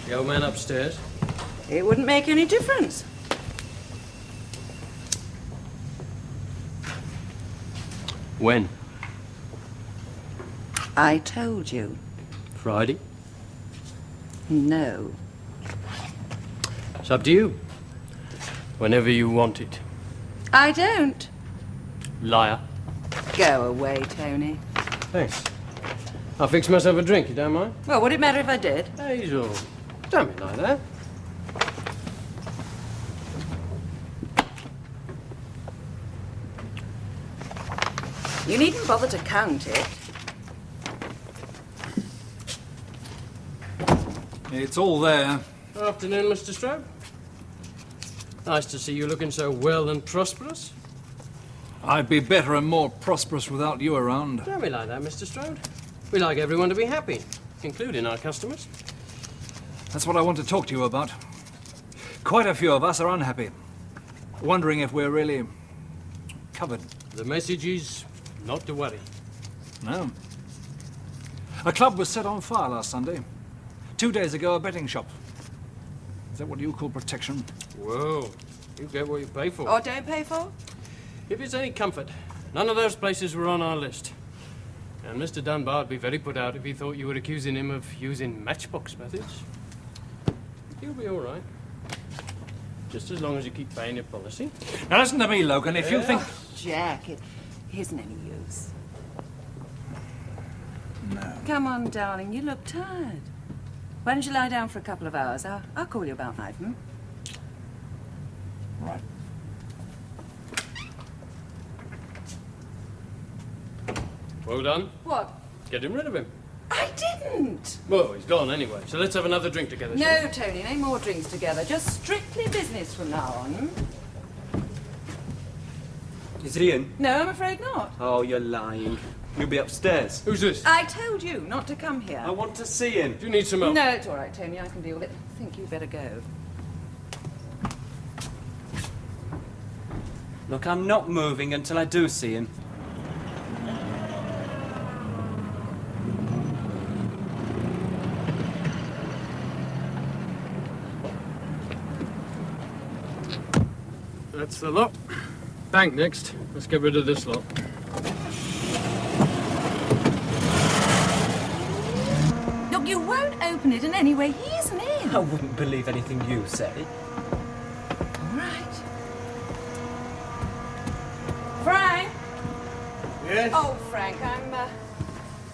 The old man upstairs? It wouldn't make any difference. When? I told you. Friday? No. It's up to you. Whenever you want it. I don't. Liar. Go away, Tony. Thanks. I'll fix myself a drink, you don't mind? Well, would it matter if I did? Hazel, don't be like that. You needn't bother to count it. It's all there. Afternoon, Mr. Strode. Nice to see you looking so well and prosperous. I'd be better and more prosperous without you around. Don't be like that, Mr. Strode. We like everyone to be happy, including our customers. That's what I want to talk to you about. Quite a few of us are unhappy, wondering if we're really covered. The message is not to worry. No. A club was set on fire last Sunday. 2 days ago, a betting shop. Is that what you call protection? Whoa, you get what you pay for. Or don't pay for? If it's any comfort, none of those places were on our list. And Mr. Dunbar would be very put out if he thought you were accusing him of using matchbox methods. You'll be all right. Just as long as you keep paying your policy. Now listen to me, Logan, if you think... Jack, it isn't any use. No. Come on, darling, you look tired. Why don't you lie down for a couple of hours? I'll call you about 5, hmm? Right. Well done. What? Getting rid of him. I didn't! Well, he's gone anyway, so let's have another drink together. shall No, Tony, no more drinks together. Just strictly business from now on. Is it Ian? No, I'm afraid not. Oh, you're lying. You'll be upstairs. we? Who's this? I told you not to come here. I want to see him. Do you need some help? No, it's all right, Tony. I can deal with it. I think you better go. Look, I'm not moving until I do see him. That's the lot. Bank next. Let's get rid of this lot. Look, you won't open it in any way. He isn't in. I wouldn't believe anything you say. All right. Frank! Yes? Oh, Frank,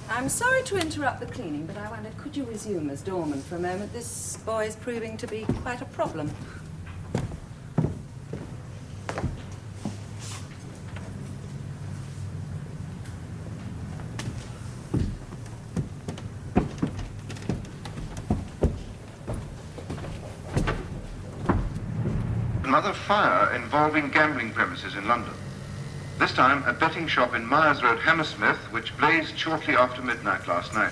I'm sorry to interrupt the cleaning, but I wondered, could you resume as doorman for a moment? This boy is proving to be quite a problem. Another fire involving gambling premises in London. This time, a betting shop in Myers Road, Hammersmith, which blazed shortly after midnight last night.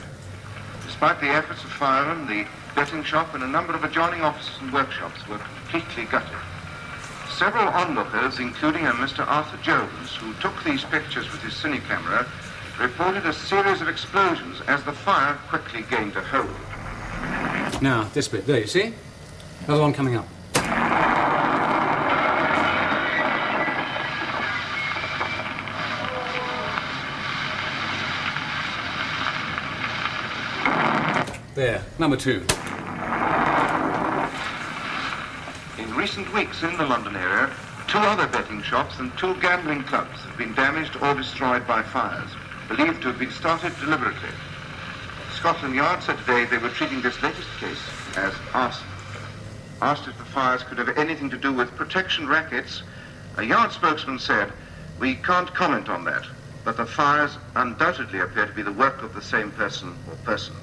Despite the efforts of firemen, the betting shop and a number of adjoining offices and workshops were completely gutted. Several onlookers, including a Mr. Arthur Jones, who took these pictures with his cine camera, reported a series of explosions as the fire quickly gained a hold. Now, this bit, there, you see? Another one coming up. There, number 2. In recent weeks in the London area, 2 other betting shops and 2 gambling clubs have been damaged or destroyed by fires, believed to have been started deliberately. Scotland Yard said today they were treating this latest case as arson. Asked if the fires could have anything to do with protection rackets, a Yard spokesman said, "We can't comment on that, but the fires undoubtedly appear to be the work of the same person or persons."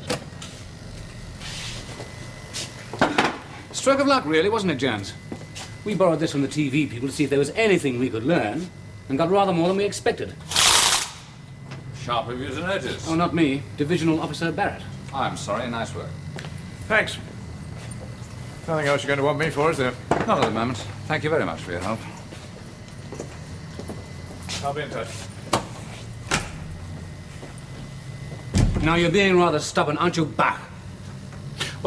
Stroke of luck, really, wasn't it, Jones? We borrowed this from the TV people to see if there was anything we could learn, and got rather more than we expected. Sharp of you to notice. Oh, not me. Divisional Officer Barrett. I'm sorry, nice work. Thanks. Nothing else you're going to want me for, is there? Not at the moment. Thank you very much for your help. I'll be in touch. Now, you're being rather stubborn, aren't you, Bach?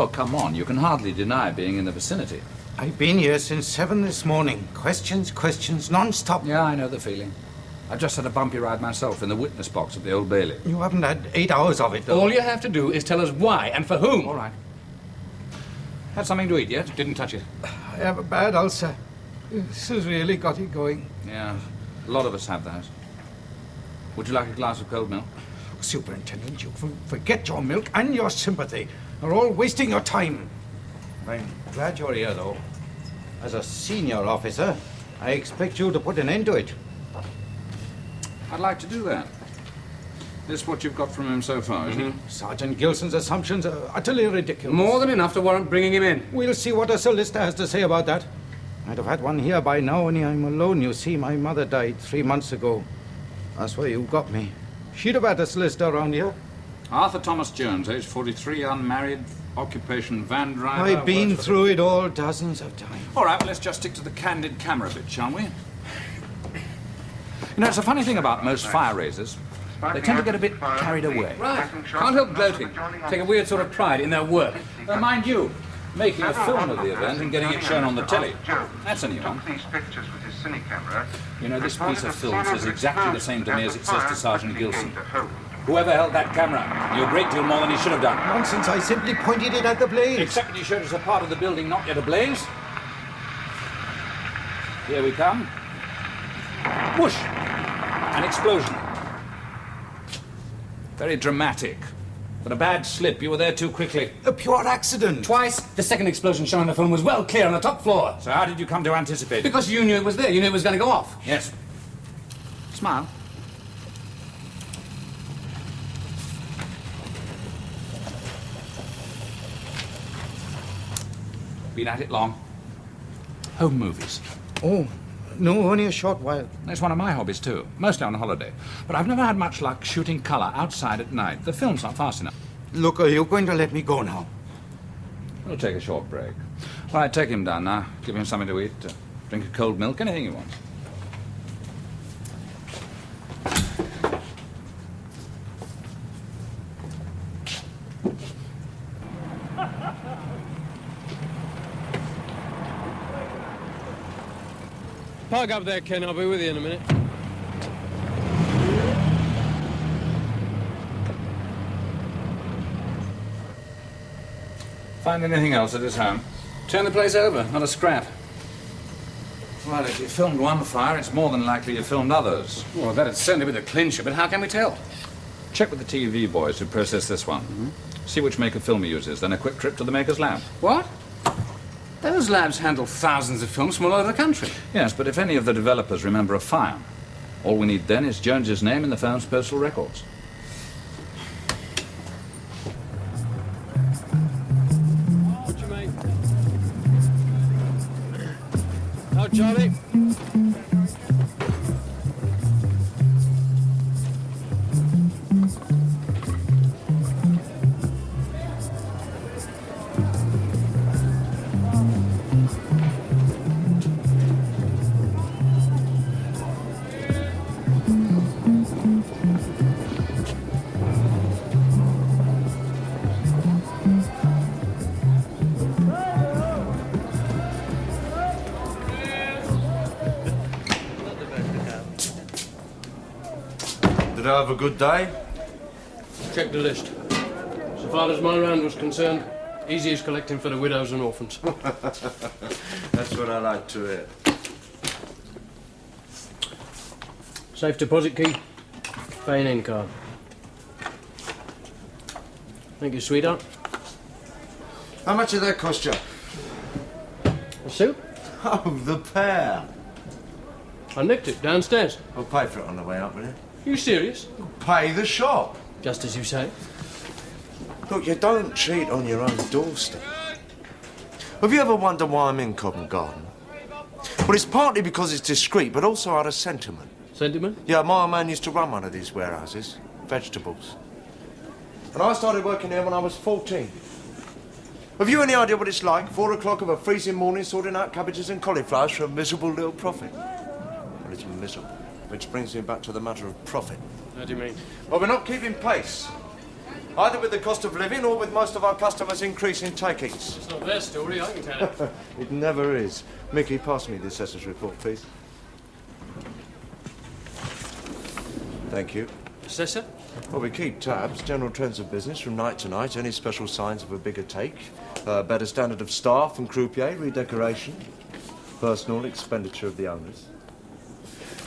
Well, come on, you can hardly deny being in the vicinity. I've been here since 7 this morning. Questions, non-stop. Yeah, I know the feeling. I've just had a bumpy ride myself in the witness box at the Old Bailey. You haven't had 8 hours of it, though. All you have to do is tell us why and for whom. All right. Had something to eat yet? Didn't touch it. I have a bad ulcer. This has really got it going. Yeah, a lot of us have that. Would you like a glass of cold milk? Superintendent, you forget your milk and your sympathy. You're all wasting your time. I'm glad you're here, though. As a senior officer, I expect you to put an end to it. I'd like to do that. This is what you've got from him so far, isn't it? Sergeant Gilson's assumptions are utterly ridiculous. More than enough to warrant bringing him in. We'll see what a solicitor has to say about that. I'd have had one here by now, only I'm alone. You see, my mother died 3 months ago. That's why you got me. She'd have had a solicitor around here. Arthur Thomas Jones, age 43, unmarried, occupation van driver. I've been works for- through it all dozens of times. All right, well, let's just stick to the candid camera bit, shall we? You know, it's a funny thing about most fire raisers. They tend to get a bit carried away. Right. Can't help gloating. Take a weird sort of pride in their work. Mind you, making a film of the event and getting it shown on the telly. That's a new one. Took these pictures with his cine camera. You know, this piece of film says exactly the same to me as it says to Sergeant Gilson. Home. Whoever held that camera knew a great deal more than he should have done. Nonsense, I simply pointed it at the blaze. Except that you showed us a part of the building not yet ablaze. Here we come. Whoosh! An explosion. Very dramatic. But a bad slip. You were there too quickly. A pure accident. Twice. The second explosion shown on the film was well clear on the top floor. So how did you come to anticipate it? Because you knew it was there. You knew it was going to go off. Yes. Smile. Been at it long. Home movies. Oh, no, only a short while. That's one of my hobbies too, mostly on holiday. But I've never had much luck shooting colour outside at night. The film's not fast enough. Look, are you going to let me go now? We'll take a short break. All right, take him down now. Give him something to eat. Drink a cold milk, anything he wants. Park up there, Ken. I'll be with you in a minute. Find anything else at his home? Turn the place over. Not a scrap. Well, if you filmed one fire, it's more than likely you filmed others. Well, that'd certainly be the clincher, but how can we tell? Check with the TV boys who processed this one. See which maker film he uses, then a quick trip to the maker's lab. What? Those labs handle thousands of films from all over the country. Yes, but if any of the developers remember a fire, all we need then is Jones's name in the firm's postal records. What you make? Oh, Charlie. Did I have a good day? Check the list. So far as my round was concerned, easiest collecting for the widows and orphans. That's what I like to hear. Safe deposit key, pay and in card. Thank you, sweetheart. How much did that cost you? A suit? Oh, the pair. I nicked it downstairs. I'll pay for it on the way up, will you? You serious? Pay the shop. Just as you say. Look, you don't cheat on your own doorstep. Have you ever wondered why I'm in Covent Garden? Well, it's partly because it's discreet, but also out of sentiment. Sentiment? Yeah, my old man used to run one of these warehouses. Vegetables. And I started working there when I was 14. Have you any idea what it's like? 4 o'clock of a freezing morning sorting out cabbages and cauliflowers for a miserable little profit? Well, it's miserable. Which brings me back to the matter of profit. How do you mean? Well, we're not keeping pace. Either with the cost of living or with most of our customers increasing takings. It's not their story, I can tell you. It never is. Mickey, pass me the assessor's report, please. Thank you. Assessor? Well, we keep tabs, general trends of business from night to night, any special signs of a bigger take, better standard of staff and croupier, redecoration, personal expenditure of the owners.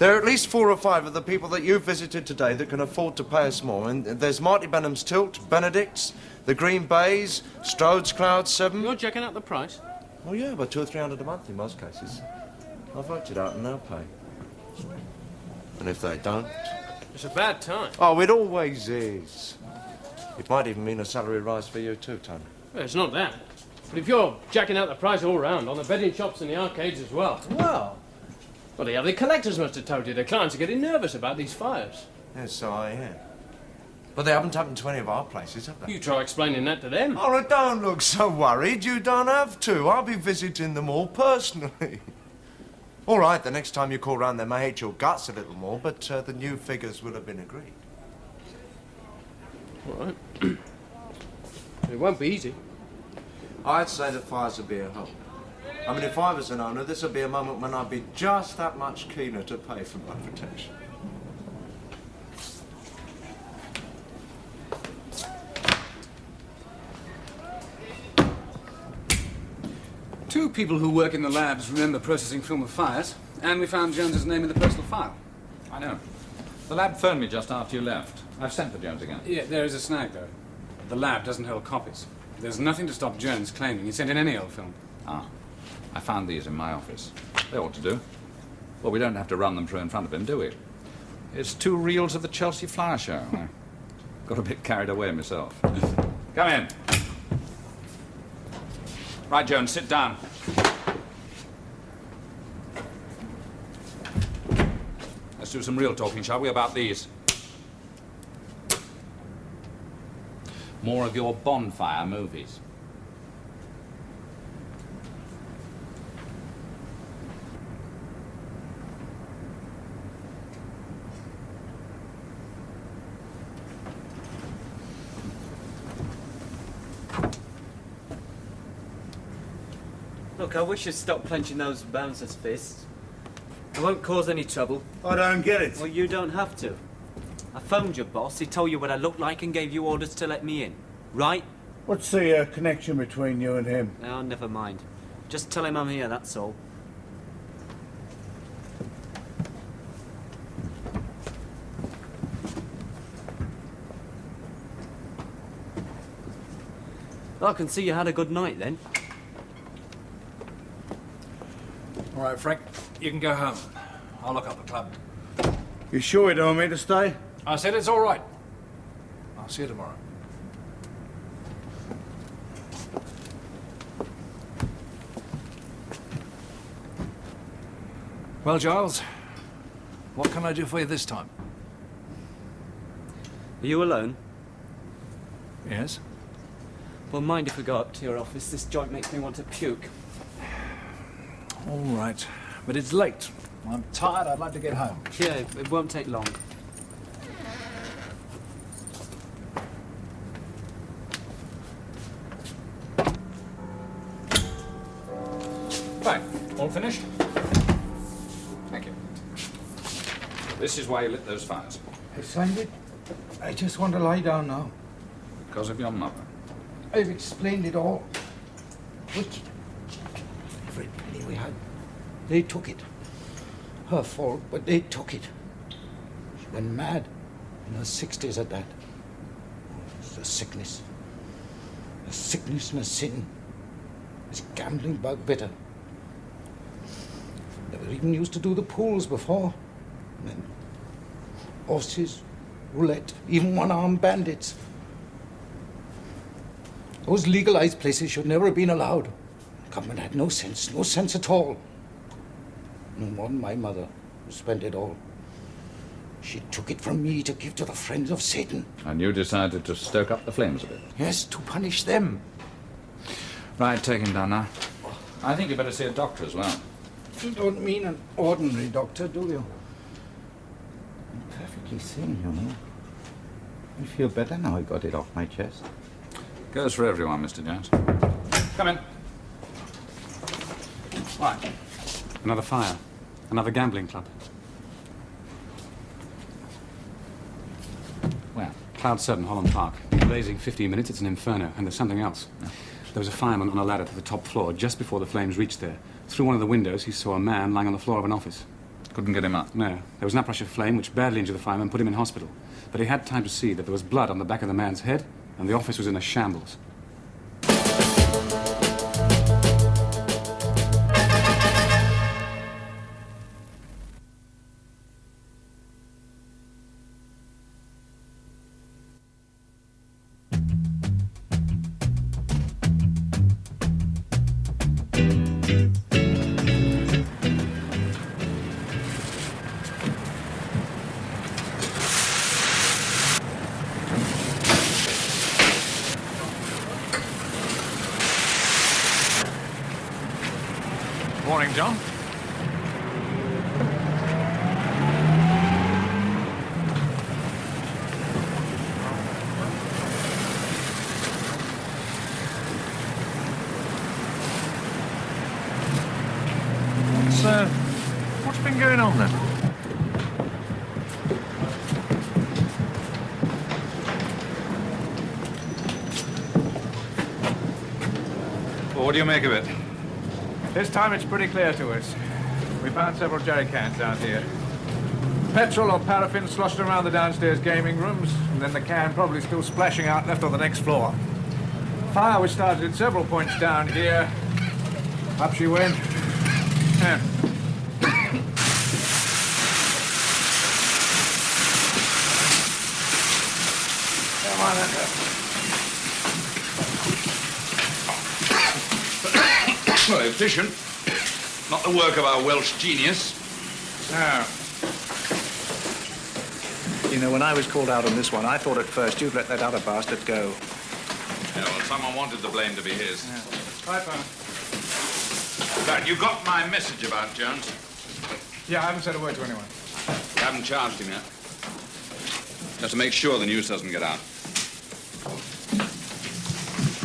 There are at least 4 or 5 of the people that you've visited today that can afford to pay us more. And there's Marty Benham's Tilt, Benedict's, the Green Bays, Strode's Cloud 7. You're checking out the price? Oh, yeah, about 200 or 300 a month in most cases. I've worked it out and they'll pay. And if they don't... It's a bad time. Oh, it always is. It might even mean a salary rise for you too, Tony. Well, it's not that. But if you're jacking out the price all round, on the betting shops and the arcades as well... Well, the other collectors must have told you their clients are getting nervous about these fires. Yes, so I am. But they haven't happened to any of our places, have they? You try explaining that to them. Oh, don't look so worried. You don't have to. I'll be visiting them all personally. All right, the next time you call round, they may hate your guts a little more, but the new figures will have been agreed. All right. It won't be easy. I'd say the fires will be a help. I mean, if I was an owner, this would be a moment when I'd be just that much keener to pay for my protection. Two people who work in the labs remember processing film of fires, and we found Jones's name in the personal file. I know. The lab phoned me just after you left. I've sent for Jones again. Yeah, there is a snag, though. The lab doesn't hold copies. There's nothing to stop Jones claiming he sent in any old film. Ah. I found these in my office. They ought to do. Well, we don't have to run them through in front of him, do we? It's 2 reels of the Chelsea Flower Show. I got a bit carried away myself. Come in. Right, Jones, sit down. Let's do some real talking, shall we, about these? More of your bonfire movies. Look, I wish you'd stop clenching those bouncers' fists. I won't cause any trouble. I don't get it. Well, you don't have to. I phoned your boss, he told you what I looked like and gave you orders to let me in. Right? What's the connection between you and him? Oh, never mind. Just tell him I'm here, that's all. I can see you had a good night then. All right, Frank, you can go home. I'll look up the club. You sure you don't want me to stay? I said it's all right. I'll see you tomorrow. Well, Giles, what can I do for you this time? Are you alone? Yes? Well, mind if we go up to your office? This joint makes me want to puke. All right, but it's late. I'm tired. I'd like to get home. Yeah, it won't take long. Right, all finished? Thank you. This is why you lit those fires. I signed it. I just want to lie down now. Because of your mother. I've explained it all. Wicked. Every penny we had, they took it. Her fault, but they took it. She went mad in her 60s at that. It's a sickness. A sickness and a sin. This gambling bug bit her. Never even used to do the pools before. And then horses, roulette, even one-armed bandits. Those legalized places should never have been allowed. The government had no sense at all. No more than my mother, who spent it all. She took it from me to give to the friends of Satan. And you decided to stoke up the flames a bit. Yes, to punish them. Right, take him down now. I think you better see a doctor as well. You don't mean an ordinary doctor, do you? I'm perfectly sane, you know. I feel better now I got it off my chest. Goes for everyone, Mr. Jones. Come in. Right. Another fire. Another gambling club. Where? Cloud 7, Holland Park. Been blazing 15 minutes, it's an inferno. And there's something else. Yeah. There was a fireman on a ladder to the top floor just before the flames reached there. Through one of the windows, he saw a man lying on the floor of an office. Couldn't get him up. No. There was an uprush of flame which badly injured the fireman and put him in hospital. But he had time to see that there was blood on the back of the man's head, and the office was in a shambles. Morning, John. What's been going on then? Well, what do you make of it? This time it's pretty clear to us. We found several jerry cans down here. Petrol or paraffin sloshed around the downstairs gaming rooms, and then the can probably still splashing out left on the next floor. Fire was started at several points down here. Up she went. Yeah. Come on, Well, efficient. Not the work of our Welsh genius. No. You know, when I was called out on this one, I thought at first you'd let that other bastard go. Yeah, well, someone wanted the blame to be his. Yeah. Right, man. Dad, you got my message about Jones? Yeah, I haven't said a word to anyone. You haven't charged him yet. Just to make sure the news doesn't get out.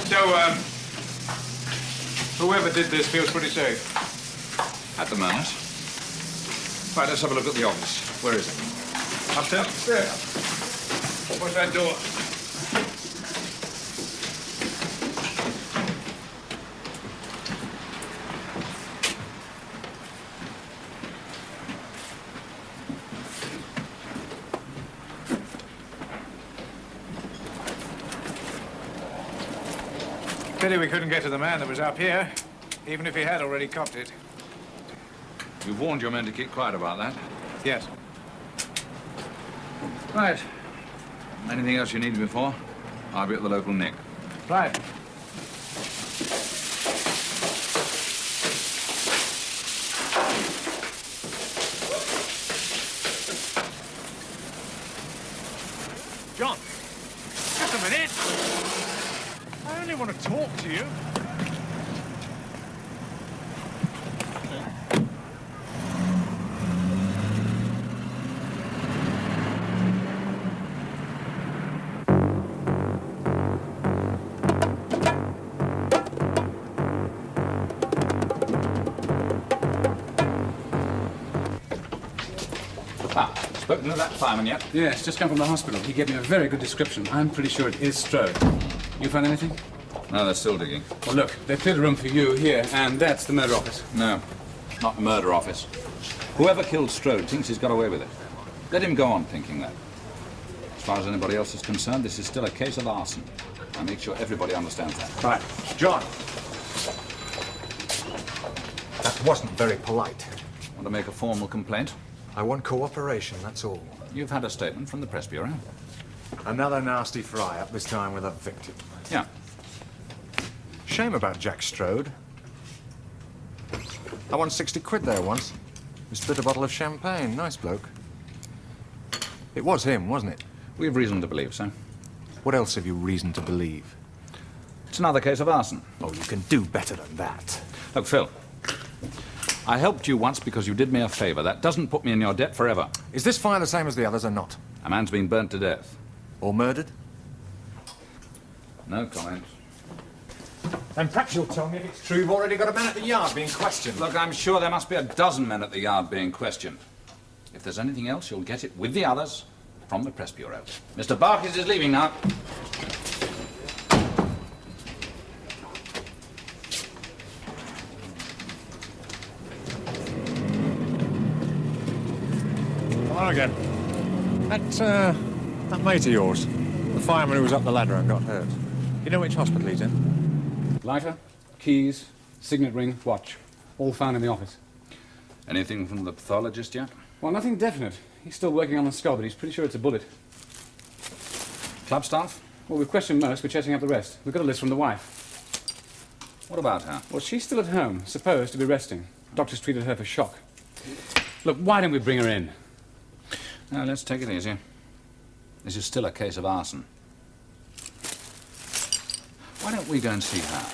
So, whoever did this feels pretty safe. At the moment. Right, let's have a look at the office. Where is it? Upstairs? Upstairs. What's that door? Pity we couldn't get to the man that was up here, even if he had already copped it. You've warned your men to keep quiet about that. Yes. Right. Anything else you need me for? I'll be at the local Nick. Right. John, just a minute. I only want to talk to you. Spoken to that fireman yet? Yes, just come from the hospital. He gave me a very good description. I'm pretty sure it is Strode. You found anything? No, they're still digging. Well, look, they've cleared a room for you here, and that's the murder office. No, not the murder office. Whoever killed Strode thinks he's got away with it. Let him go on thinking that. As far as anybody else is concerned, this is still a case of arson. I make sure everybody understands that. Right. John. That wasn't very polite. Want to make a formal complaint? I want cooperation, that's all. You've had a statement from the press bureau. Another nasty fry-up, this time with a victim. Yeah. Shame about Jack Strode. I won 60 quid there once. We split a bottle of champagne. Nice bloke. It was him, wasn't it? We have reason to believe so. What else have you reason to believe? It's another case of arson. Oh, you can do better than that. Look, Phil. I helped you once because you did me a favor. That doesn't put me in your debt forever. Is this fire the same as the others or not? A man's been burnt to death. Or murdered? No comment. And perhaps you'll tell me if it's true you've already got a man at the yard being questioned. Look, I'm sure there must be a dozen men at the yard being questioned. If there's anything else, you'll get it with the others from the Press Bureau. Mr. Barkis is leaving now. Come on again. That mate of yours, the fireman who was up the ladder and got hurt. You know which hospital he's in? Lighter, keys, signet ring, watch. All found in the office. Anything from the pathologist yet? Well, nothing definite. He's still working on the skull, but he's pretty sure it's a bullet. Club staff? Well, we've questioned most. We're chasing up the rest. We've got a list from the wife. What about her? Well, she's still at home, supposed to be resting. Doctors treated her for shock. Look, why don't we bring her in? Now, let's take it easy. This is still a case of arson. Why don't we go and see her?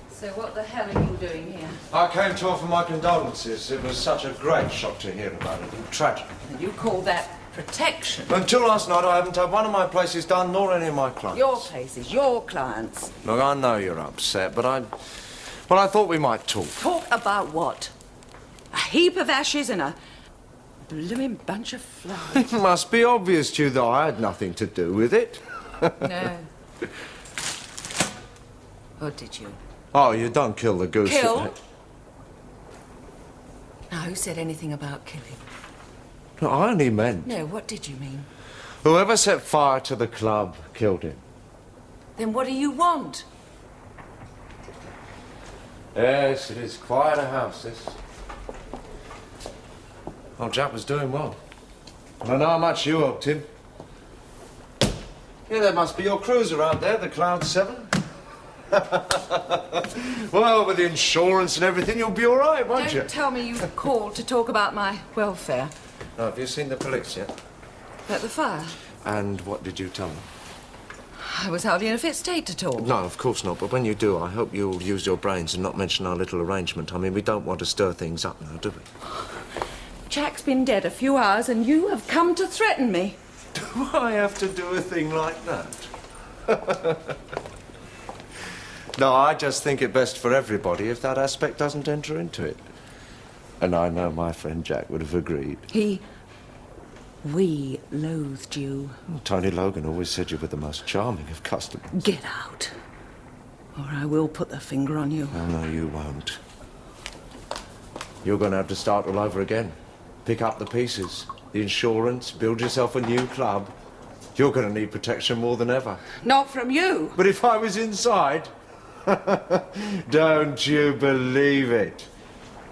So what the hell are you doing here? I came to offer my condolences. It was such a great shock to hear about it. Tragic. And you call that protection? Until last night, I haven't had one of my places done, nor any of my clients. Your places, your clients. Look, I know you're upset, but I thought we might talk. Talk about what? A heap of ashes and a blooming bunch of flowers. It must be obvious to you that I had nothing to do with it. No. Or did you? Oh, you don't kill the goose. Kill? Now, who said anything about killing? No, I only meant No, what did you mean? whoever set fire to the club killed him. Then what do you want? Yes, it is quite a house, this. Oh, Jack was doing well. And I know how much you helped him. Yeah, there must be your cruiser out there, the Cloud 7. Well, with the insurance and everything, you'll be all right, won't you? Don't tell me you called to talk about my welfare. Oh, have you seen the police yet? At the fire. And what did you tell them? I was hardly in a fit state to talk. No, of course not. But when you do, I hope you'll use your brains and not mention our little arrangement. I mean, we don't want to stir things up now, do we? Jack's been dead a few hours and you have come to threaten me. Do I have to do a thing like that? No, I just think it best for everybody if that aspect doesn't enter into it. And I know my friend Jack would have agreed. We loathed you. Well, Tony Logan always said you were the most charming of customers. Get out, or I will put the finger on you. Oh, no, you won't. You're going to have to start all over again. Pick up the pieces, the insurance, build yourself a new club. You're going to need protection more than ever. Not from you. But if I was inside... Don't you believe it?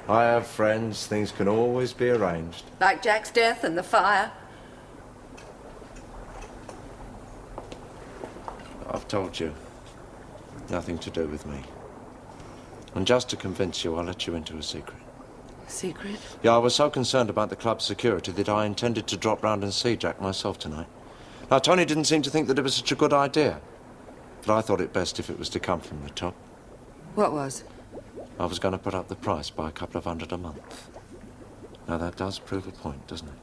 I have friends. Things can always be arranged. Like Jack's death and the fire. I've told you. Nothing to do with me. And just to convince you, I'll let you into a secret. Secret? Yeah, I was so concerned about the club's security that I intended to drop round and see Jack myself tonight. Now, Tony didn't seem to think that it was such a good idea. But I thought it best if it was to come from the top. What was? I was going to put up the price by a couple of hundred a month. Now, that does prove a point, doesn't it?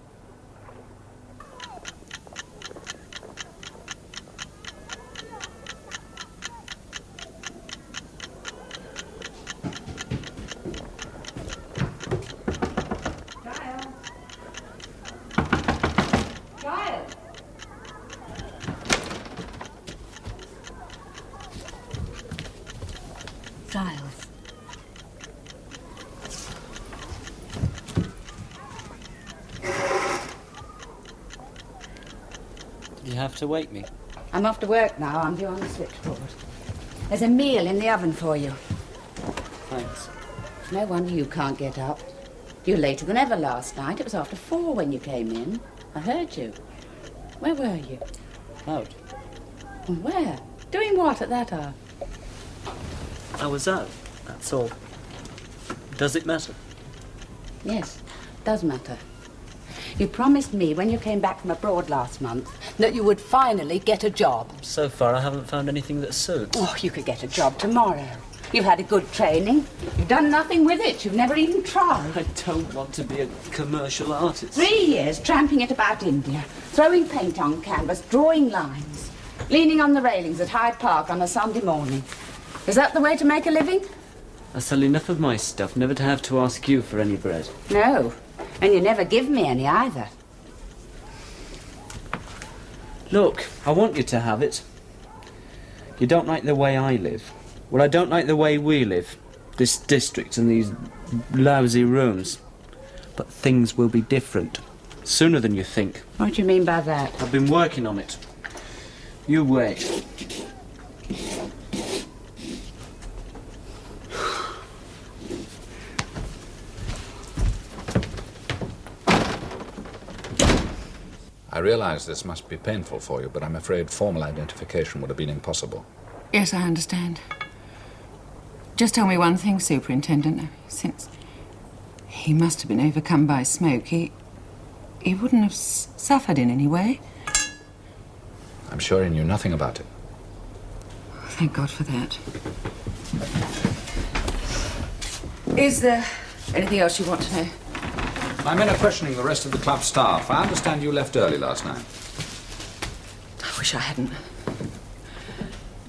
Giles. Did you have to wake me? I'm off to work now. I'm due on the switchboard. There's a meal in the oven for you. Thanks. No wonder you can't get up. You're later than ever last night. It was after 4 when you came in. I heard you. Where were you? Out. And where? Doing what at that hour? I was out, that's all. Does it matter? Yes, does matter. You promised me when you came back from abroad last month that you would finally get a job. So far, I haven't found anything that suits. Oh, you could get a job tomorrow. You've had a good training. You've done nothing with it. You've never even tried. I don't want to be a commercial artist. 3 years tramping it about India, throwing paint on canvas, drawing lines, leaning on the railings at Hyde Park on a Sunday morning. Is that the way to make a living? I sell enough of my stuff never to have to ask you for any bread. No, and you never give me any either. Look, I want you to have it. You don't like the way I live. Well, I don't like the way we live. This district and these lousy rooms. But things will be different. Sooner than you think. What do you mean by that? I've been working on it. You wait. I realise this must be painful for you, but I'm afraid formal identification would have been impossible. Yes, I understand. Just tell me one thing, Superintendent. Since he must have been overcome by smoke, he wouldn't have suffered in any way. I'm sure he knew nothing about it. Thank God for that. Is there anything else you want to know? My men are questioning the rest of the club staff. I understand you left early last night. I wish I hadn't.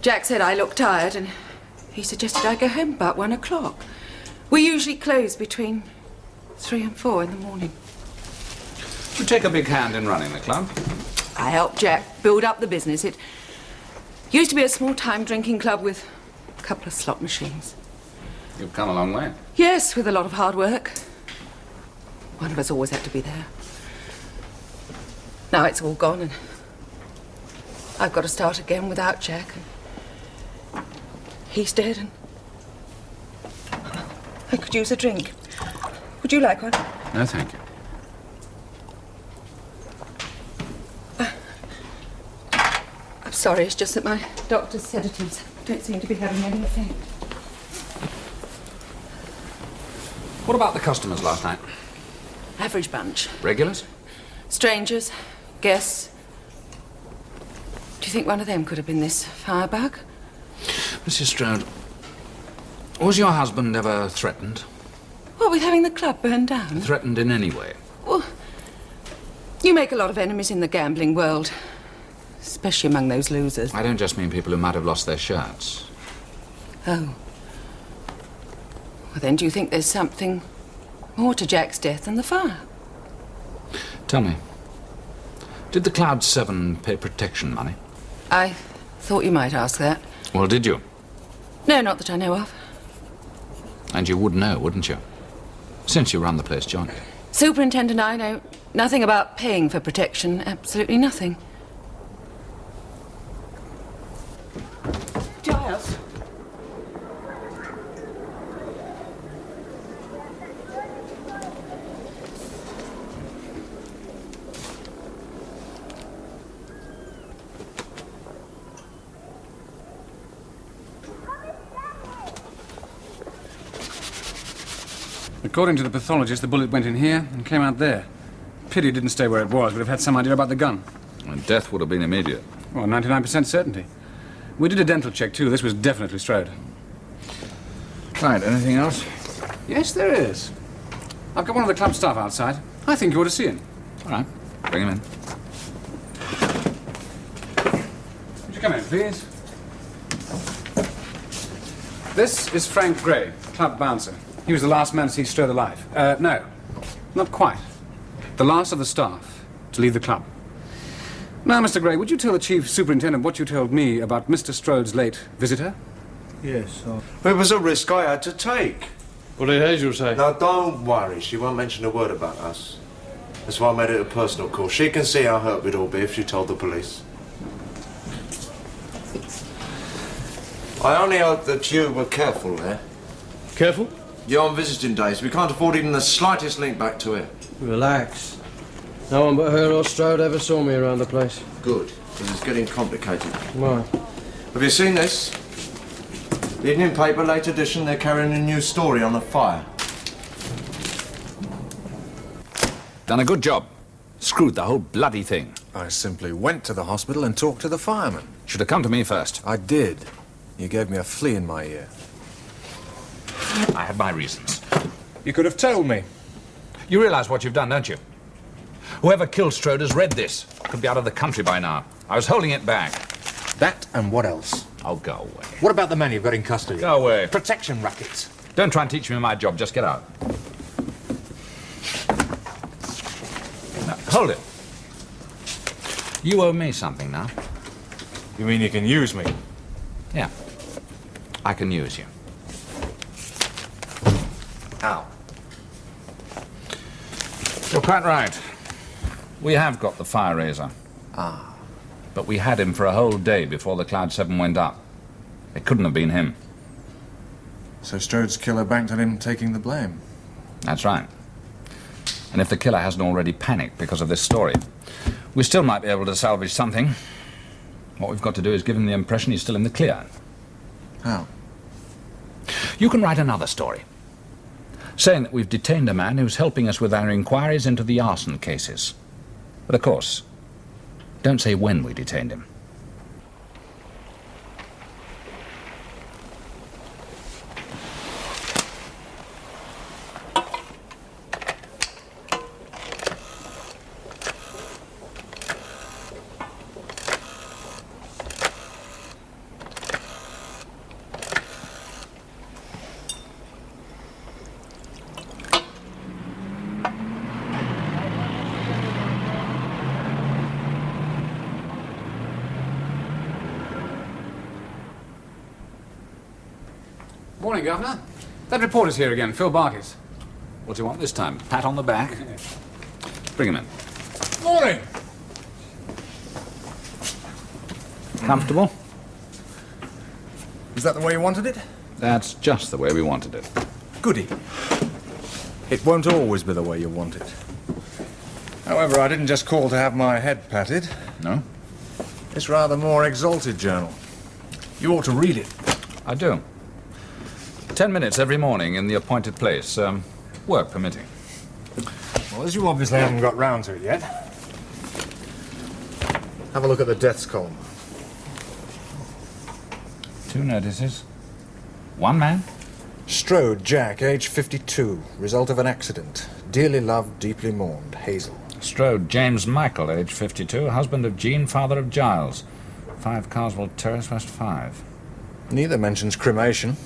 Jack said I looked tired and he suggested I go home about 1 o'clock. We usually close between 3 and 4 in the morning. You take a big hand in running the club. I helped Jack build up the business. It used to be a small-time drinking club with a couple of slot machines. You've come a long way. Yes, with a lot of hard work. One of us always had to be there. Now it's all gone and I've got to start again without Jack. And he's dead and I could use a drink. Would you like one? No, thank you. I'm sorry, it's just that my doctor's sedatives don't seem to be having any effect. What about the customers last night? Average bunch. Regulars? Strangers, guests. Do you think one of them could have been this firebug? Mrs. Strode, was your husband ever threatened? What, with having the club burned down? Threatened in any way? Well, you make a lot of enemies in the gambling world, especially among those losers. I don't just mean people who might have lost their shirts. Oh. Well, then do you think there's something more to Jack's death than the fire? Tell me, did the Cloud 7 pay protection money? I thought you might ask that. Well, did you? No, not that I know of. And you would know, wouldn't you? Since you run the place jointly. Superintendent, I know nothing about paying for protection. Absolutely nothing. Giles. According to the pathologist, the bullet went in here and came out there. Pity it didn't stay where it was. We'd have had some idea about the gun. And death would have been immediate. Well, 99% certainty. We did a dental check, too. This was definitely Strode. Right, anything else? Yes, there is. I've got one of the club staff outside. I think you ought to see him. All right, bring him in. Would you come in, please? This is Frank Gray, club bouncer. He was the last man to see Strode alive. No, not quite. The last of the staff to leave the club. Now, Mr. Gray, would you tell the chief superintendent what you told me about Mr. Strode's late visitor? Yes, it was a risk I had to take. What did Hazel say? Now, don't worry. She won't mention a word about us. That's why I made it a personal call. She can see how hurt we'd all be if she told the police. I only hope that you were careful there. Careful? You're on visiting days. We can't afford even the slightest link back to it. Relax. No one but her or Strode ever saw me around the place. Good, because it's getting complicated. Why? Have you seen this? The evening paper, late edition, they're carrying a new story on a fire. Done a good job. Screwed the whole bloody thing. I simply went to the hospital and talked to the fireman. Should have come to me first. I did. You gave me a flea in my ear. I had my reasons. You could have told me. You realise what you've done, don't you? Whoever killed Strode has read this. Could be out of the country by now. I was holding it back. That and what else? Oh, go away. What about the men you've got in custody? Go away. Protection rackets. Don't try and teach me my job. Just get out. Now, hold it. You owe me something now. You mean you can use me? Yeah. I can use you. How? You're quite right. We have got the fire razor. Ah. But we had him for a whole day before the Cloud 7 went up. It couldn't have been him. So Strode's killer banked on him taking the blame? That's right. And if the killer hasn't already panicked because of this story, we still might be able to salvage something. What we've got to do is give him the impression he's still in the clear. How? You can write another story, saying that we've detained a man who's helping us with our inquiries into the arson cases. But of course, don't say when we detained him. Morning, Governor. That reporter's here again, Phil Barkis. What do you want this time? Pat on the back? Bring him in. Morning! Comfortable? Is that the way you wanted it? That's just the way we wanted it. Goody. It won't always be the way you want it. However, I didn't just call to have my head patted. No? It's rather more exalted journal. You ought to read it. I do. 10 minutes every morning in the appointed place, work permitting. Well, as you obviously haven't got round to it yet, have a look at the deaths column. 2 notices. 1 man? Strode, Jack, age 52. Result of an accident. Dearly loved, deeply mourned. Hazel. Strode, James Michael, age 52, husband of Jean, father of Giles. 5 Carswell Terrace, West 5. Neither mentions cremation.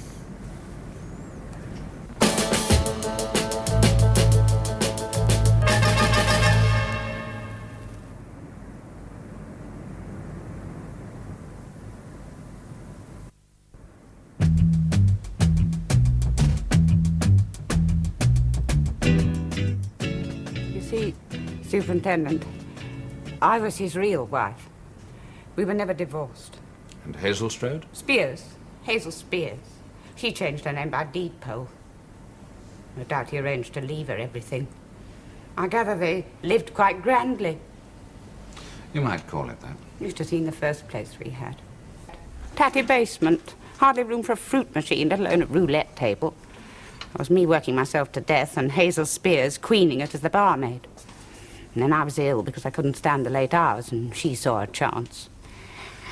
Superintendent, I was his real wife. We were never divorced. And Hazel Strode? Spears. Hazel Spears. She changed her name by deed poll. No doubt he arranged to leave her everything. I gather they lived quite grandly. You might call it that. Used to see in the first place we had. Tatty basement. Hardly room for a fruit machine, let alone a roulette table. It was me working myself to death and Hazel Spears queening it as the barmaid. And then I was ill because I couldn't stand the late hours, and she saw a chance.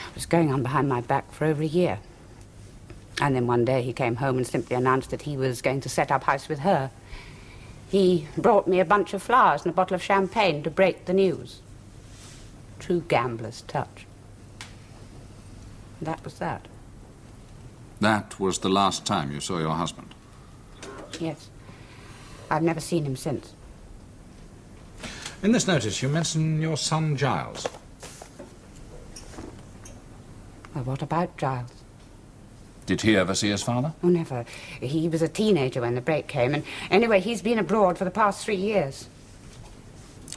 It was going on behind my back for over a year. And then one day he came home and simply announced that he was going to set up house with her. He brought me a bunch of flowers and a bottle of champagne to break the news. True gambler's touch. That was that. That was the last time you saw your husband? Yes. I've never seen him since. In this notice, you mention your son, Giles. Well, what about Giles? Did he ever see his father? Oh, never. He was a teenager when the break came, and anyway, he's been abroad for the past 3 years.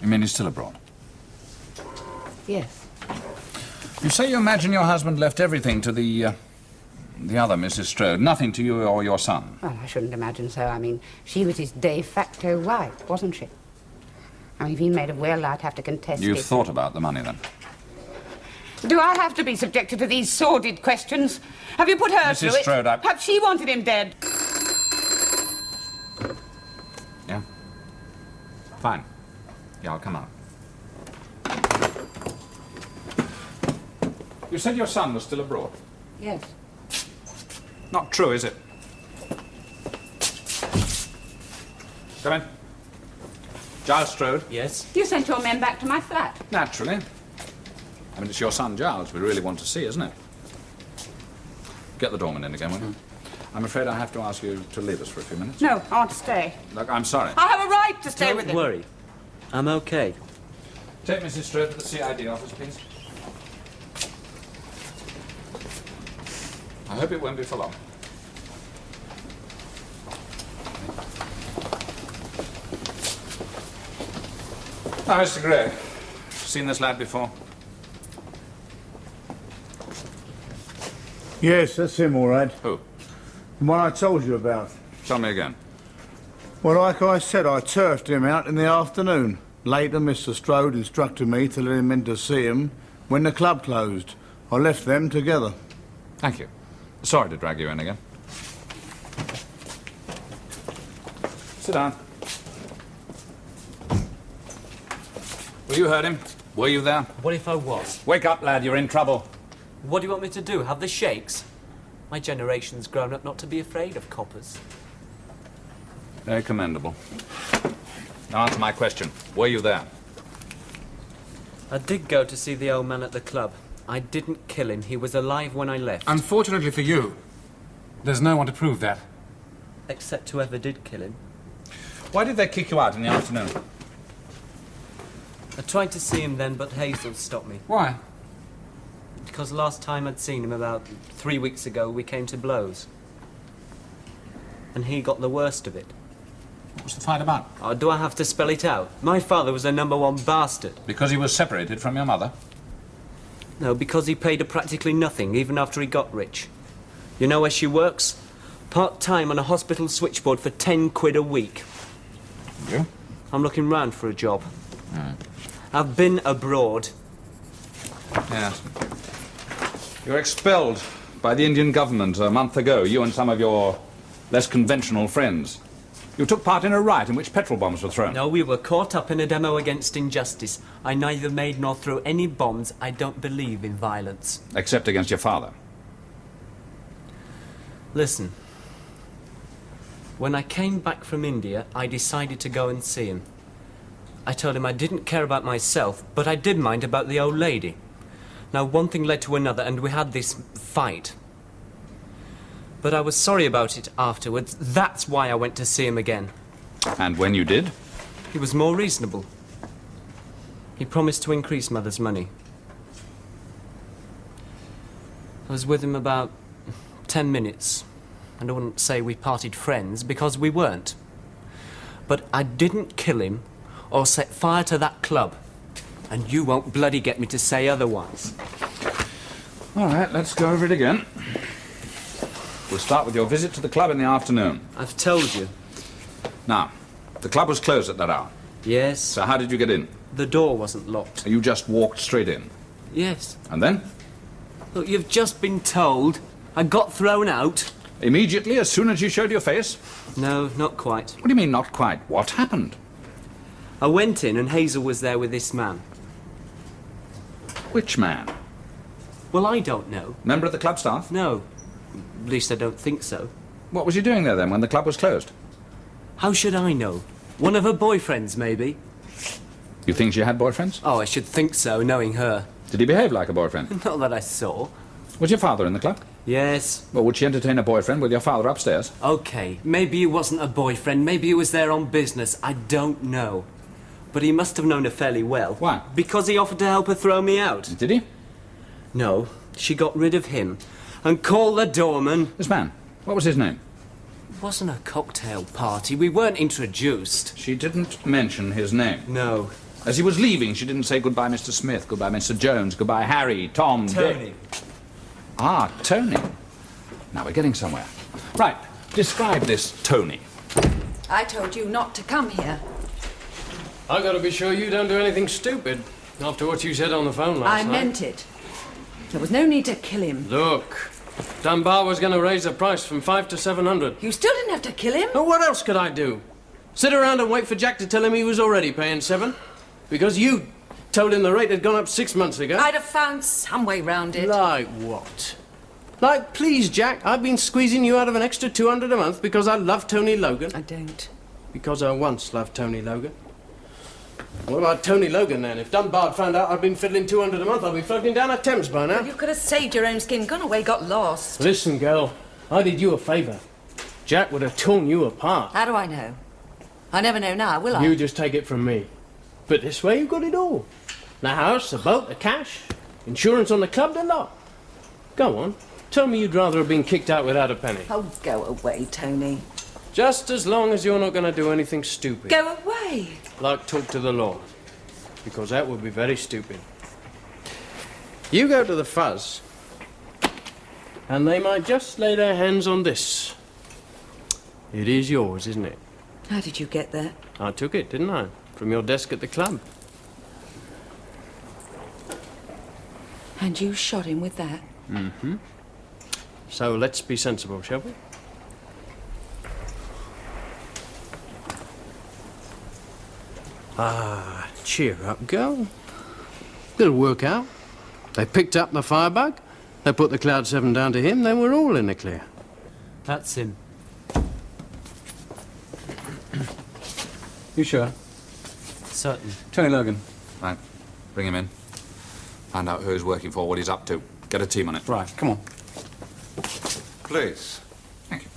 You mean he's still abroad? Yes. You say you imagine your husband left everything to the other Mrs. Strode, nothing to you or your son? Well, I shouldn't imagine so. I mean, she was his de facto wife, wasn't she? I mean, if he made a will, I'd have to contest it. You've thought about the money, then? Do I have to be subjected to these sordid questions? Have you put her through it? Mrs. Strode, Perhaps she wanted him dead. Yeah? Fine. Yeah, I'll come out. You said your son was still abroad? Yes. Not true, is it? Come in. Giles Strode. Yes? You sent your men back to my flat. Naturally. I mean, it's your son Giles we really want to see, isn't it? Get the doorman in again, will you? I'm afraid I have to ask you to leave us for a few minutes. No, I want to stay. Look, I'm sorry. I have a right to stay with him. Don't worry. I'm okay. Take Mrs. Strode to the CID office, please. I hope it won't be for long. Now, Mr. Gray, seen this lad before? Yes, that's him, all right. Who? The one I told you about. Tell me again. Well, like I said, I turfed him out in the afternoon. Later, Mr. Strode instructed me to let him in to see him when the club closed. I left them together. Thank you. Sorry to drag you in again. Sit down. Well, you heard him. Were you there? What if I was? Wake up, lad. You're in trouble. What do you want me to do? Have the shakes? My generation's grown up not to be afraid of coppers. Very commendable. Now answer my question. Were you there? I did go to see the old man at the club. I didn't kill him. He was alive when I left. Unfortunately for you, there's no one to prove that. Except whoever did kill him. Why did they kick you out in the afternoon? I tried to see him then, but Hazel stopped me. Why? Because last time I'd seen him, about 3 weeks ago, we came to blows. And he got the worst of it. What was the fight about? Oh, do I have to spell it out? My father was a #1 bastard. Because he was separated from your mother? No, because he paid her practically nothing, even after he got rich. You know where she works? Part-time on a hospital switchboard for 10 quid a week. You? I'm looking round for a job. I've been abroad. Yes. You were expelled by the Indian government a month ago, you and some of your less conventional friends. You took part in a riot in which petrol bombs were thrown. No, we were caught up in a demo against injustice. I neither made nor threw any bombs. I don't believe in violence. Except against your father. Listen. When I came back from India, I decided to go and see him. I told him I didn't care about myself, but I did mind about the old lady. Now, one thing led to another, and we had this fight. But I was sorry about it afterwards. That's why I went to see him again. And when you did? He was more reasonable. He promised to increase Mother's money. I was with him about 10 minutes, and I wouldn't say we parted friends, because we weren't. But I didn't kill him or set fire to that club, and you won't bloody get me to say otherwise. All right, let's go over it again. We'll start with your visit to the club in the afternoon. I've told you. Now, the club was closed at that hour. Yes. So how did you get in? The door wasn't locked. You just walked straight in? Yes. And then? Look, you've just been told I got thrown out. Immediately, as soon as you showed your face? No, not quite. What do you mean, not quite? What happened? I went in and Hazel was there with this man. Which man? Well, I don't know. Member of the club staff? No. At least I don't think so. What was you doing there then, when the club was closed? How should I know? One of her boyfriends, maybe. You think she had boyfriends? Oh, I should think so, knowing her. Did he behave like a boyfriend? Not that I saw. Was your father in the club? Yes. Well, would she entertain a boyfriend with your father upstairs? Okay, maybe he wasn't a boyfriend, maybe he was there on business, I don't know. But he must have known her fairly well. Why? Because he offered to help her throw me out. Did he? No, she got rid of him and called the doorman. This man, what was his name? It wasn't a cocktail party, we weren't introduced. She didn't mention his name? No. As he was leaving, she didn't say goodbye, Mr. Smith, goodbye, Mr. Jones, goodbye, Harry, Tom, Tony. Dick. Ah, Tony. Now we're getting somewhere. Right, describe this Tony. I told you not to come here. I gotta be sure you don't do anything stupid after what you said on the phone last night. I meant it. There was no need to kill him. Look, Dunbar was gonna raise the price from 5 to 700. You still didn't have to kill him. Well, what else could I do? Sit around and wait for Jack to tell him he was already paying 7? Because you told him the rate had gone up 6 months ago. I'd have found some way round it. Like what? Like, please, Jack, I've been squeezing you out of an extra 200 a month because I love Tony Logan. I don't. Because I once loved Tony Logan. What about Tony Logan, then? If Dunbar found out I'd been fiddling 200 a month, I'd be floating down a Thames by now. Well, you could have saved your own skin, gone away, got lost. Listen, girl, I did you a favour. Jack would have torn you apart. How do I know? I never know now, will I? You just take it from me. But this way you've got it all. The house, the boat, the cash, insurance on the club, the lot. Go on, tell me you'd rather have been kicked out without a penny. Oh, go away, Tony. Just as long as you're not going to do anything stupid. Go away. Like talk to the law. Because that would be very stupid. You go to the fuzz, and they might just lay their hands on this. It is yours, isn't it? How did you get there? I took it, didn't I? From your desk at the club. And you shot him with that? Mm-hmm. So let's be sensible, shall we? Ah, cheer up, girl. It'll work out. They picked up the firebug, they put the Cloud 7 down to him, then we're all in the clear. That's him. You sure? Certain. Tony Logan. Right. Bring him in. Find out who he's working for, what he's up to. Get a team on it. Right, come on. Please. Thank you.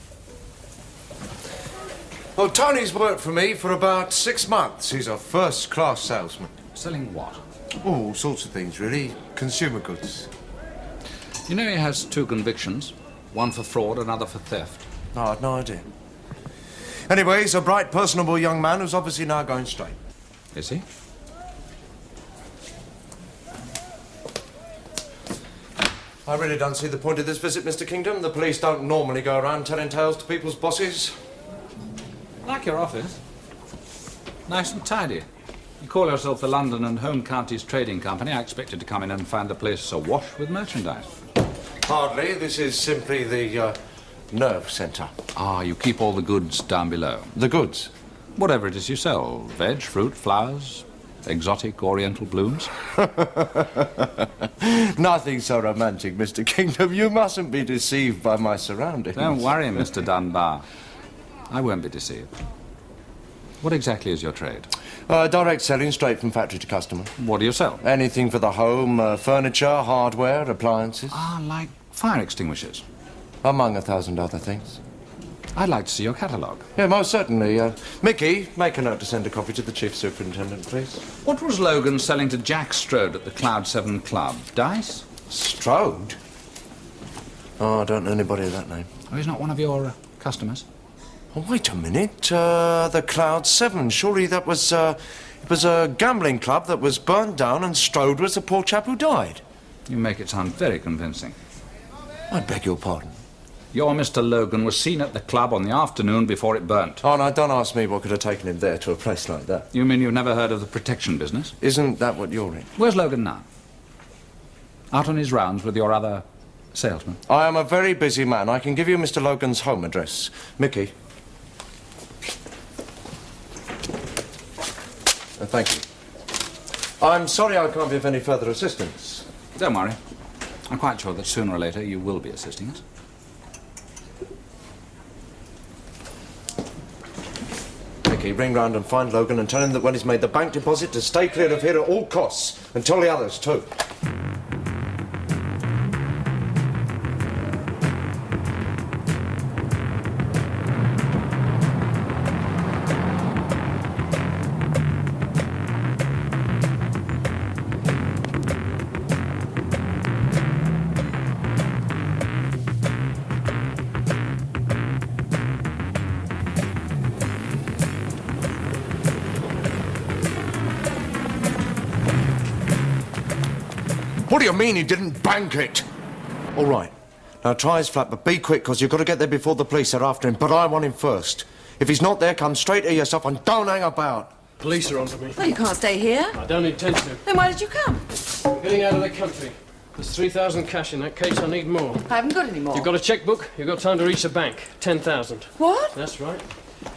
Well, Tony's worked for me for about 6 months. He's a first-class salesman. Selling what? Oh, all sorts of things, really. Consumer goods. You know he has 2 convictions. One for fraud, another for theft. No, I had no idea. Anyway, he's a bright, personable young man who's obviously now going straight. Is he? I really don't see the point of this visit, Mr. Kingdom. The police don't normally go around telling tales to people's bosses. Like your office. Nice and tidy. You call yourself the London and Home Counties Trading Company. I expected to come in and find the place awash with merchandise. Hardly. This is simply the nerve centre. Ah, you keep all the goods down below. The goods? Whatever it is you sell. Veg, fruit, flowers, exotic oriental blooms. Nothing so romantic, Mr. Kingdom. You mustn't be deceived by my surroundings. Don't worry, Mr. Dunbar. I won't be deceived. What exactly is your trade? Direct selling, straight from factory to customer. What do you sell? Anything for the home, furniture, hardware, appliances. Ah, like fire extinguishers. Among 1,000 other things. I'd like to see your catalogue. Yeah, most certainly. Mickey, make a note to send a copy to the Chief Superintendent, please. What was Logan selling to Jack Strode at the Cloud 7 Club? Dice? Strode? Oh, I don't know anybody of that name. Oh, he's not one of your customers? Oh, wait a minute. The Cloud 7. Surely that was, it was a gambling club that was burnt down and Strode was the poor chap who died. You make it sound very convincing. I beg your pardon. Your Mr. Logan was seen at the club on the afternoon before it burnt. Oh, no, don't ask me what could have taken him there to a place like that. You mean you've never heard of the protection business? Isn't that what you're in? Where's Logan now? Out on his rounds with your other salesman? I am a very busy man. I can give you Mr. Logan's home address. Mickey. Thank you. I'm sorry I can't be of any further assistance. Don't worry. I'm quite sure that sooner or later you will be assisting us. Mickey, ring round and find Logan and tell him that when he's made the bank deposit to stay clear of here at all costs. And tell the others, too. What do you mean he didn't bank it? All right. Now try his flat, but be quick, because you've got to get there before the police are after him. But I want him first. If he's not there, come straight to yourself and don't hang about. Police are onto me. Well, you can't stay here. I don't intend to. Then why did you come? I'm getting out of the country. There's 3,000 cash in that case. I need more. I haven't got any more. You've got a checkbook. You've got time to reach the bank. 10,000. What? That's right.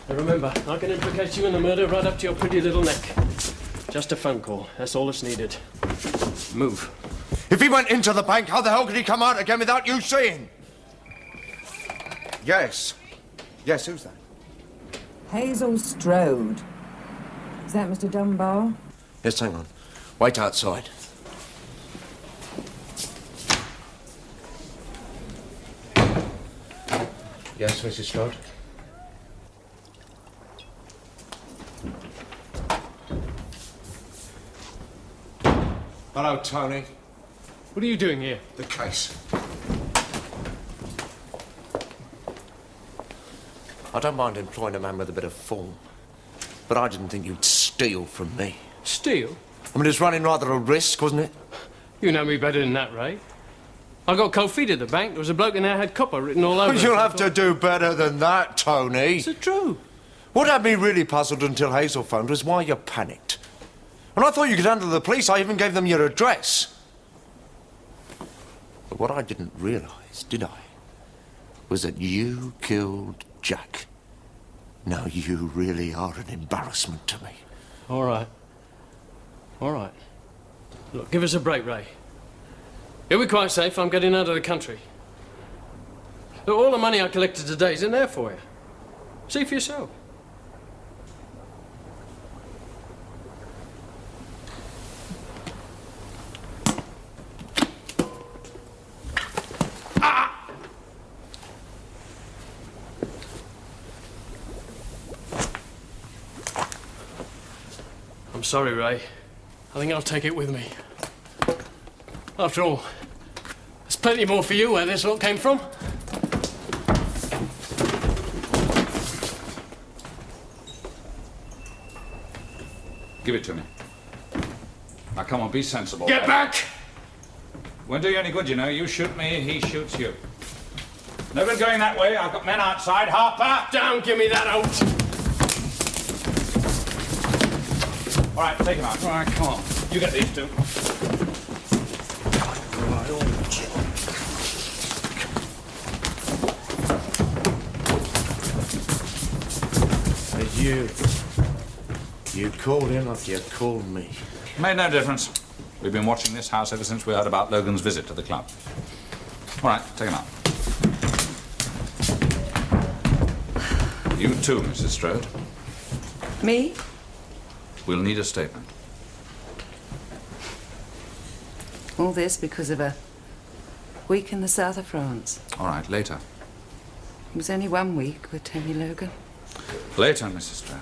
And remember, I can implicate you in the murder right up to your pretty little neck. Just a phone call. That's all that's needed. Move. If he went into the bank, how the hell could he come out again without you seeing? Yes. Yes, who's that? Hazel Strode. Is that Mr. Dunbar? Yes, hang on. Wait outside. Yes, Mrs. Strode? Hello, Tony. What are you doing here? The case. I don't mind employing a man with a bit of form, but I didn't think you'd steal from me. Steal? I mean, it was running rather a risk, wasn't it? You know me better than that, Ray. I got cold feet at the bank. There was a bloke in there had copper written all over it. You'll have to do better than that, Tony. Is it true? What had me really puzzled until Hazel phoned was why you panicked. And I thought you could handle the police. I even gave them your address. But what I didn't realise, did I, was that you killed Jack. Now you really are an embarrassment to me. All right. All right. Look, give us a break, Ray. You'll be quite safe. I'm getting out of the country. Look, all the money I collected today is in there for you. See for yourself. I'm sorry, Ray. I think I'll take it with me. After all, there's plenty more for you where this lot came from. Give it to me. Now, come on, be sensible. Get back! Won't do you any good, you know. You shoot me, he shoots you. Never going that way. I've got men outside. Harper! Don't give me that out! All right, take him out. All right, come on. You get these two. You called him after you called me. Made no difference. We've been watching this house ever since we heard about Logan's visit to the club. All right, take him out. You too, Mrs. Strode. Me? We'll need a statement. All this because of a week in the south of France. All right, later. It was only 1 week with Tony Logan. Later, Mrs. Strode.